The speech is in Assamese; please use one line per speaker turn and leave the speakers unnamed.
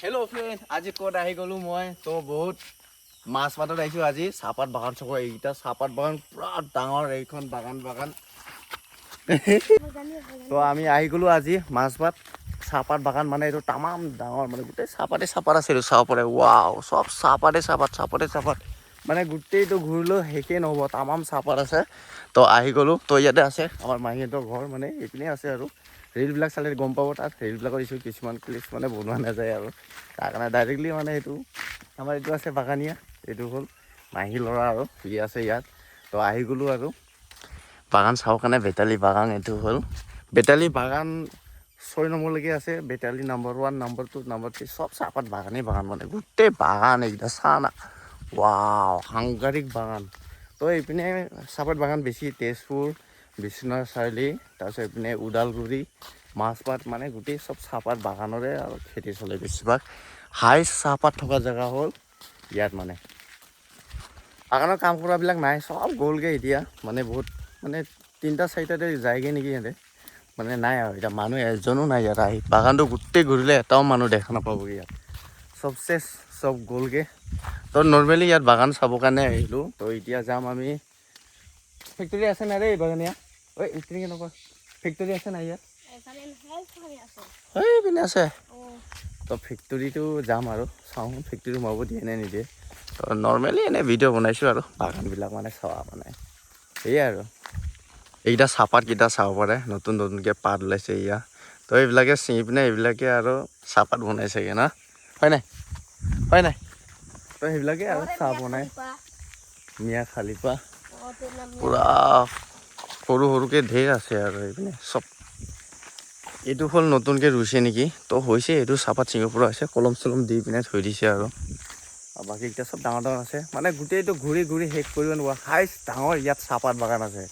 হেল্ল' ফ্ৰেণ্ড, আজি ক'ত আহি গ'লোঁ মই তো বহুত মাছ পাতত আহিছোঁ। আজি চাহপাত বাগান চকৰ এইকেইটা চাহপাত বাগান পুৰা ডাঙৰ এইখন বাগান তো আমি আহি গ'লোঁ আজি মাছপাত চাহপাত বাগান মানে এইটো তামাম ডাঙৰ মানে গোটেই চাহপাতে চাহপাত আছে এইটো চাব পাৰে। ৱাও, চব চাহপাতে চাহপাত মানে গোটেইটো ঘূৰিলেও শেষেই নহ'ব, তামাম চাহপাত আছে। তো আহি গ'লোঁ, তো ইয়াতে আছে আমাৰ মাহীহঁতৰ ঘৰ, মানে এইপিনে আছে আৰু ৰিলবিলাক চালে গম পাব। তাত ৰিলবিলাকত দিছোঁ কিছুমান ক্লিপছ মানে বনোৱা নাযায় আৰু তাৰ কাৰণে ডাইৰেক্টলি মানে এইটো আমাৰ এইটো আছে বাগানীয়া, এইটো হ'ল মাহী ল'ৰা আৰু সি আছে ইয়াত। তো আহি গ'লোঁ আৰু বাগান চাওঁ কাৰণে। বেতালী বাগান এইটো হ'ল বেতালী বাগান 6 নম্বৰলৈকে আছে। বেতালী নম্বৰ 1, নম্বৰ 2, নম্বৰ 3 চব চাহপাত বাগানেই বাগান, মানে গোটেই বাগান এইকেইটা চাহ না। ৱাও, সাংঘাতিক বাগান। তো এইপিনে চাহপাত বাগান বেছি তেজপুৰ, বিশ্বনাথ চাৰিআলি, তাৰপিছত এইপিনে ওদালগুৰি, মাছপাত, মানে গোটেই চব চাহপাত বাগানৰে আৰু খেতি চলে। বেছিভাগ হাইষ্ট চাহপাত থকা জেগা হ'ল ইয়াত। মানে বাগানৰ কাম কৰাবিলাক নাই, চব গ'লগৈ এতিয়া। মানে বহুত মানে 3টা-4টাতে যায়গৈ নেকি সিহঁতে, মানে নাই আৰু এতিয়া মানুহ এজনো নাই ইয়াত। আহি বাগানটো গোটেই ঘূৰিলে এটাও মানুহ দেখা নাপাবগৈ ইয়াত, চব চেচ, চব গ'লগৈ। তো নৰ্মেলি ইয়াত বাগান চাবৰ কাৰণে আহিলোঁ। তো এতিয়া যাম আমি। ফেক্টৰী আছে নাই দেই বাগানীয়া? ঐ ইপিনে কেনেকুৱা ফেক্টৰী আছে নাই ইয়াত? পিনে আছে। তো ফেক্টৰীটো যাম আৰু চাওঁ ফেক্টৰী সোমাব দিয়ে নে নিদিয়ে। তো নৰ্মেলি এনেই ভিডিঅ' বনাইছোঁ আৰু বাগানবিলাক মানে চোৱা, মানে সেয়াই আৰু এইকেইটা চাহপাতকেইটা চাব পাৰে, নতুনকৈ পাত ওলাইছে এয়া। তো এইবিলাকে ছিঙি পিনে এইবিলাকে আৰু চাহপাত বনাইছেগৈ না, হয় নাই? তো সেইবিলাকে আৰু চাহ বনাই মিয়া খালিপা পূৰা সৰু সৰুকৈ ঢেৰ আছে আৰু এইপিনে চব। এইটো হ'ল নতুনকৈ ৰুইছে নেকি, তো হৈছে এইটো চাহপাত ছিঙিব পৰা হৈছে। কলম চলম দি পিনে থৈ দিছে আৰু বাকীকেইটা চব ডাঙৰ ডাঙৰ আছে। মানে গোটেইটো ঘূৰি ঘূৰি শেষ কৰিব নোৱাৰা হাইষ্ট ডাঙৰ ইয়াত চাহপাত বাগান আছে।